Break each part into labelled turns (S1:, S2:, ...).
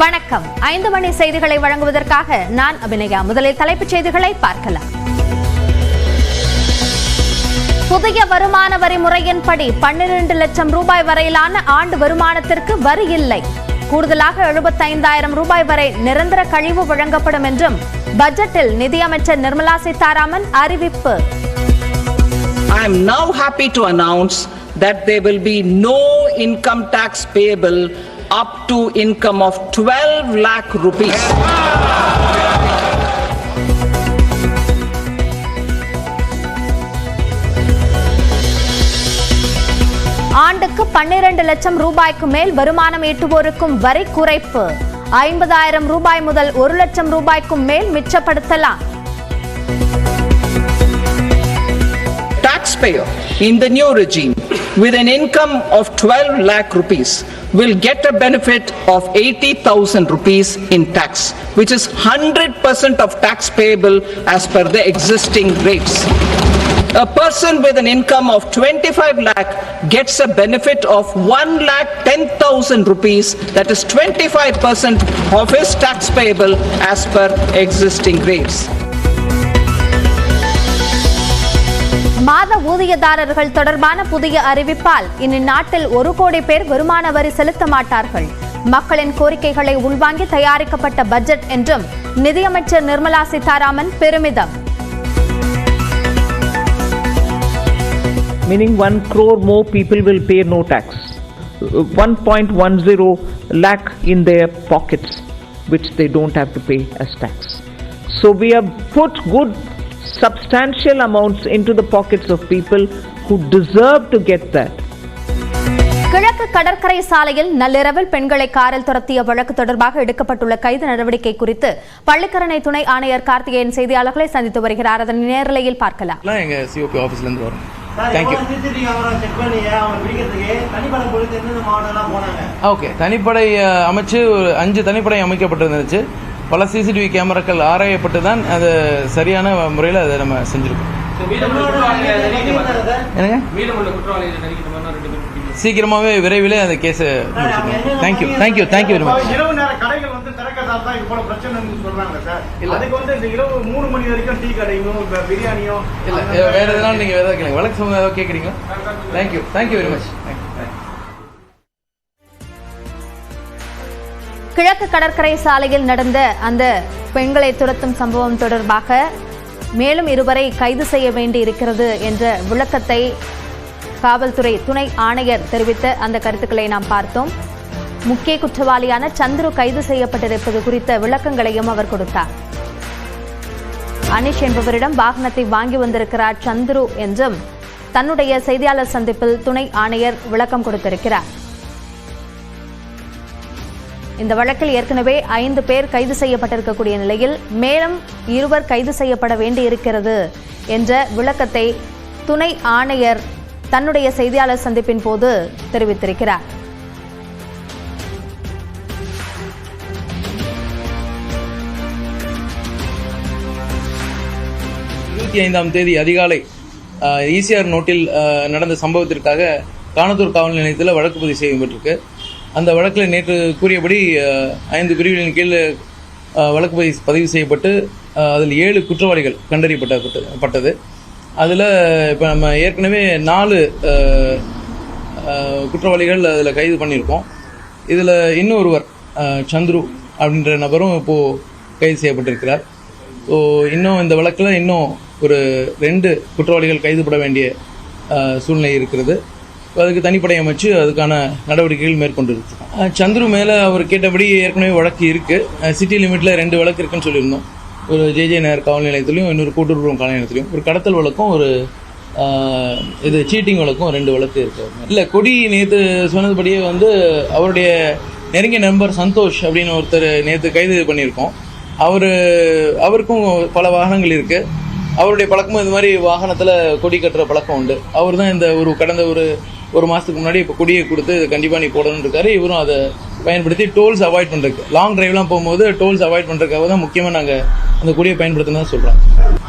S1: வணக்கம். 5 மணி செய்திகளை வழங்குவதற்காக நான் அபிநயா. முதலில் தலைப்புச் செய்திகளை பார்க்கலாம். புதிய வருமான வரி முறையின்படி 12 லட்சம் ரூபாய் வரையிலான ஆண்டு வருமானத்திற்கு வரி இல்லை. கூடுதலாக 75,000 ரூபாய் வரை நிரந்தர கழிவு வழங்கப்படும் என்றும் பட்ஜெட்டில் நிதியமைச்சர் நிர்மலா சீதாராமன் அறிவிப்பு.
S2: I am now happy to announce that there will be no income tax payable up to income of 12 lakh rupees.
S1: ஆண்டுக்கு 12 லட்சம் ரூபாய்க்கு மேல் வருமானம் ஈட்டுவோருக்கும் வரி குறைப்பு. 50,000 ரூபாய் முதல் 1 லட்சம் ரூபாய்க்கும் மேல் மிச்சப்படுத்தலாம்.
S2: Taxpayer in the new regime with an income of 12 lakh rupees will get a benefit of 80,000 rupees in tax, which is 100% of tax payable as per the existing rates. A person with an income of 25 lakh gets a benefit of 1,10,000 rupees, that is 25% of his tax payable as per existing rates.
S1: மாத ஊதியதாரர்கள் தொடர்பான புதிய அறிவிப்பால் இனி நாட்டில் 1 கோடி பேர் வருமான வரி செலுத்த மாட்டார்கள். மக்களின் கோரிக்கைகளை உள்வாங்கி தயாரிக்கப்பட்ட பட்ஜெட் என்றும் நிதியமைச்சர் நிர்மலா சீதாராமன் பெருமிதம்.
S3: Meaning 1 crore more people will pay no tax. 1.10 lakh in their pockets, which they don't have to pay as tax. So we have put good substantial amounts into the pockets of people who deserve to get that.
S1: கிழக்கு கடற்கரை சாலையில் நள்ளிரவில் பெண்களை காரில் துரத்திய வழக்கு தொடர்பாக எடுக்கப்பட்டுள்ள கைது நடவடிக்கை குறித்து பள்ளிக்கரணை துணை ஆணையர் கார்த்திகேயன் செய்தியாளர்களை சந்தித்து வருகிறார். அதன் நேரலையில் பார்க்கலாம்.
S4: எங்க சிஓபி ஆபீஸ்ல இருந்து வரோம். ஓகே, தனிப்படை அமைச்சு 5 தனிப்படை அமைக்கப்பட்டிருந்துச்சு. பல சிசிடிவி கேமராக்கள் ஆராயப்பட்டு தான் அது சரியான முறையில் அதை நம்ம செஞ்சிருக்கோம். சீக்கிரமாகவே விரைவில் அந்த கேஸை முடிச்சிருக்கோம். Thank you very much. வேற எதனாலும் நீங்க வேற கேளுங்க. வழக்கு சம்பந்தம் ஏதாவது கேட்குறீங்களா? Thank you very much.
S1: கிழக்கு கடற்கரை சாலையில் நடந்த அந்த பெண்களை துரத்தும் சம்பவம் தொடர்பாக மேலும் 2 பேரை கைது செய்ய வேண்டி இருக்கிறது என்ற விளக்கத்தை காவல்துறை துணை ஆணையர் தெரிவித்த அந்த கருத்துக்களை நாம் பார்த்தோம். முக்கிய குற்றவாளியான சந்துரு கைது செய்யப்பட்டிருப்பது குறித்த விளக்கங்களையும் அவர் கொடுத்தார். அனிஷ் என்பவரிடம் வாகனத்தை வாங்கி வந்திருக்கிறார் சந்துரு என்றும் தன்னுடைய செய்தியாளர் சந்திப்பில் துணை ஆணையர் விளக்கம் கொடுத்திருக்கிறார். இந்த வழக்கில் ஏற்கனவே 5 பேர் கைது செய்யப்பட்டிருக்கக்கூடிய நிலையில் மேலும் 2 பேர் கைது செய்யப்பட வேண்டியிருக்கிறது என்ற விளக்கத்தை துணை ஆணையர் தன்னுடைய செய்தியாளர் சந்திப்பின் போது தெரிவித்திருக்கிறார்.
S4: தேதி அதிகாலை ஈசிஆர் நோட்டில் நடந்த சம்பவத்திற்காக காணத்தூர் காவல் நிலையத்தில் வழக்கு பதிவு செய்யப்பட்டிருக்கு. அந்த வழக்கில் நேற்று கூறியபடி 5 பிரிவுகளின் கீழ் வழக்கு பதிவு செய்யப்பட்டு அதில் 7 குற்றவாளிகள் கண்டறியப்பட்டது. அதில் இப்போ நம்ம ஏற்கனவே 4 குற்றவாளிகள் அதில் கைது பண்ணியிருக்கோம். இதில் இன்னொருவர் சந்துரு அப்படின்ற நபரும் இப்போது கைது செய்யப்பட்டிருக்கிறார். ஸோ இன்னும் இந்த வழக்கில் இன்னும் ஒரு 2 குற்றவாளிகள் கைதுபட வேண்டிய சூழ்நிலை இருக்கிறது. அதுக்கு தனிப்படை அமைச்சு அதுக்கான நடவடிக்கைகள் மேற்கொண்டிருக்கோம். சந்துரு மேலே அவர் கேட்டபடி ஏற்கனவே வழக்கு இருக்குது. சிட்டி லிமிட்டில் 2 வழக்கு இருக்குன்னு சொல்லியிருந்தோம். ஒரு ஜே நகர் காவல் நிலையத்திலையும் இன்னொரு கூட்டுறவு காவல் நிலையத்திலையும் ஒரு கடத்தல் வழக்கும் ஒரு சீட்டிங் வழக்கும் 2 வழக்கு இருக்குது. இல்லை, கொடி நேற்று சொன்னதுபடியே அவருடைய நெருங்கிய நண்பர் சந்தோஷ் அப்படின்னு ஒருத்தர் நேற்று கைது பண்ணியிருக்கோம். அவருக்கும் பல வாகனங்கள் இருக்குது. அவருடைய பழக்கமும் இந்த மாதிரி வாகனத்தில் கொடி கட்டுற பழக்கம் உண்டு. அவர் தான் இந்த கடந்த ஒரு மாதத்துக்கு முன்னாடி இப்போ கொடியை கொடுத்து கண்டிப்பாக நீ போடணும்னு இருக்காரு. இவரும் அதை பயன்படுத்தி டோல்ஸ் அவாய்ட் பண்ணுறதுக்கு, லாங் டிரைவ்லாம் போகும்போது டோல்ஸ் அவாய்ட் பண்ணுறதுக்காக தான் முக்கியமாக நாங்கள் அந்த கொடியை பயன்படுத்தினதான் சொல்கிறோம்.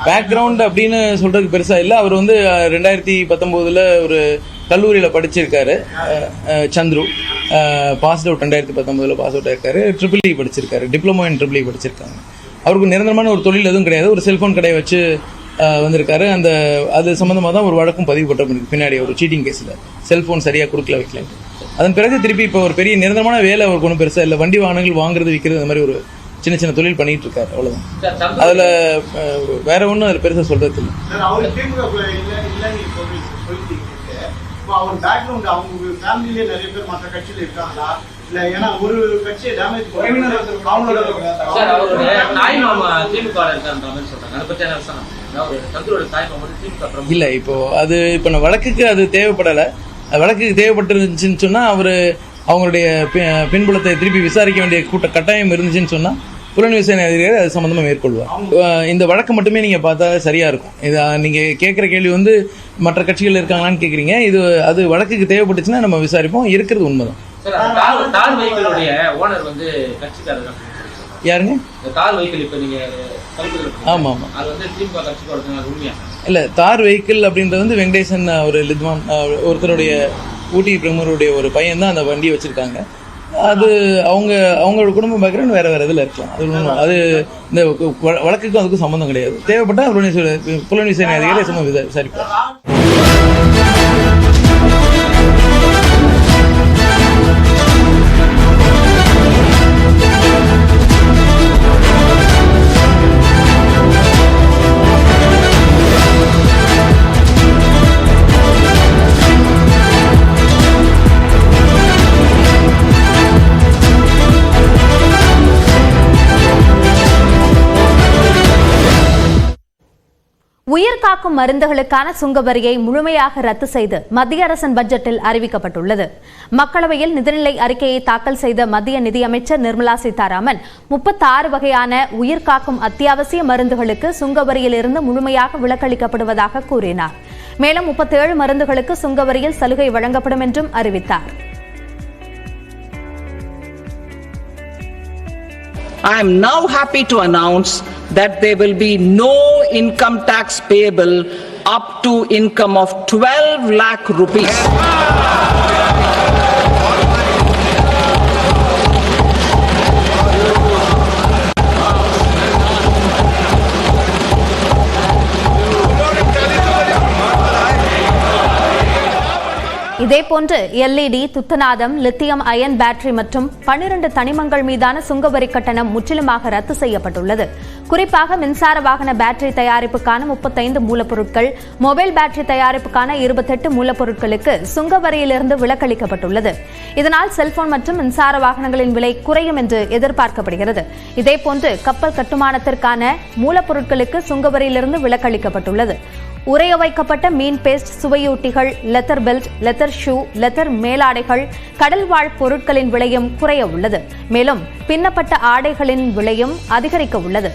S4: பேக்ரவுண்ட் அப்படின்னு சொல்கிறதுக்கு பெருசாக இல்லை. அவர் 2019 ஒரு கல்லூரியில் படிச்சிருக்காரு Chandru. Pass out 2019 pass out ஆயிருக்காரு. ட்ரிபிள் படிச்சிருக்காரு, டிப்ளமோ இன் ட்ரிபிள் படிச்சிருக்காங்க. அவருக்கு நிரந்தரமான ஒரு தொழில் எதுவும் கிடையாது. ஒரு செல்ஃபோன் கடையை வச்சு வந்திருக்காரு. அது சம்மந்தமாக தான் ஒரு வழக்கும் பதிவு போட்ட பின்னாடி ஒரு சீட்டிங் கேஸில் செல்ஃபோன் சரியாக கொடுக்கல வைக்கல. அதன் பிறகு திருப்பி இப்போ ஒரு பெரிய நிரந்தரமான வேலை அவருக்கு ஒன்றும் பெருசாக இல்லை. வண்டி வாகனங்கள் வாங்குறது விற்கிறது அந்த மாதிரி ஒரு சின்ன சின்ன தொழில் பண்ணிட்டு இருக்காரு, அவ்வளோதான். அதில் வேற ஒன்றும் அதில் பெருசாக சொல்றது இல்லை. இல்லை, இப்போ நான் வழக்குக்கு அது தேவைப்படலை. வழக்குக்கு தேவைப்பட்டிருந்துச்சுன்னு சொன்னால் அவங்களுடைய பின்புலத்தை திருப்பி விசாரிக்க வேண்டிய கட்டாயம் இருந்துச்சுன்னு சொன்னால் புலன் விசாரணை அதிகாரி அது சம்மந்தமாக மேற்கொள்வார். இந்த வழக்கு மட்டுமே நீங்கள் பார்த்தா சரியாக இருக்கும். இது நீங்கள் கேட்குற கேள்வி மற்ற கட்சிகள் இருக்காங்களான்னு கேட்குறீங்க. அது வழக்குக்கு தேவைப்பட்டுச்சுன்னா நம்ம விசாரிப்போம். இருக்கிறது உண்மைதான். யாருங்க? ஆமாம் ஆமாம். இல்லை, தார் வெஹிக்கிள் அப்படின்றது வெங்கடேசன் ஒரு லித்வான் ஒருத்தருடைய ஊட்டி பிரமுகருடைய ஒரு பையன் தான் அந்த வண்டியை வச்சுருக்காங்க. அது அவங்களோட குடும்ப பேக்ரவுண்ட் வேறு இதில் இருக்கலாம். அது இந்த வழக்குக்கும் அதுக்கும் சம்மந்தம் கிடையாது. தேவைப்பட்டால் புலன் விசாரணை அதிகாரி விசாரிப்பார்.
S1: உயிர் காக்கும் மருந்துகளுக்கான சுங்க வரியை முழுமையாக ரத்து செய்து மத்திய அரசின் பட்ஜெட்டில் அறிவிக்கப்பட்டுள்ளது. மக்களவையில் நிதிநிலை அறிக்கையை தாக்கல் செய்த மத்திய நிதியமைச்சர் நிர்மலா சீதாராமன் 36 வகையான உயிர் காக்கும் அத்தியாவசிய மருந்துகளுக்கு சுங்க வரியிலிருந்து முழுமையாக விலக்களிக்கப்படுவதாக கூறினார். மேலும் 37 மருந்துகளுக்கு சுங்க வரியில் சலுகை வழங்கப்படும் என்றும் அறிவித்தார்.
S2: I am now happy to announce that there will be no income tax payable up to income of 12 lakh rupees.
S1: இதேபோன்று LED, துத்தநாதம், லித்தியம் அயன் பேட்டரி மற்றும் 12 தனிமங்கள் மீதான சுங்கவரி கட்டணம் முற்றிலுமாக ரத்து செய்யப்பட்டுள்ளது. குறிப்பாக மின்சார வாகன பேட்டரி தயாரிப்புக்கான 35 மூலப்பொருட்கள், மொபைல் பேட்டரி தயாரிப்புக்கான 28 மூலப்பொருட்களுக்கு சுங்கவரியிலிருந்து விலக்களிக்கப்பட்டுள்ளது. இதனால் செல்போன் மற்றும் மின்சார வாகனங்களின் விலை குறையும் என்று எதிர்பார்க்கப்படுகிறது. இதேபோன்று கப்பல் கட்டுமானத்திற்கான மூலப்பொருட்களுக்கு சுங்கவரியிலிருந்து விலக்களிக்கப்பட்டுள்ளது. உறைய வைக்கப்பட்ட மீன் பேஸ்ட், சுவையூட்டிகள், leather belt, leather shoe, leather மேலாடைகள், கடல் வாழ் பொருட்களின் விலையும் குறைய உள்ளது. மேலும் பின்னப்பட்ட ஆடைகளின் விலையும் அதிகரிக்க உள்ளது.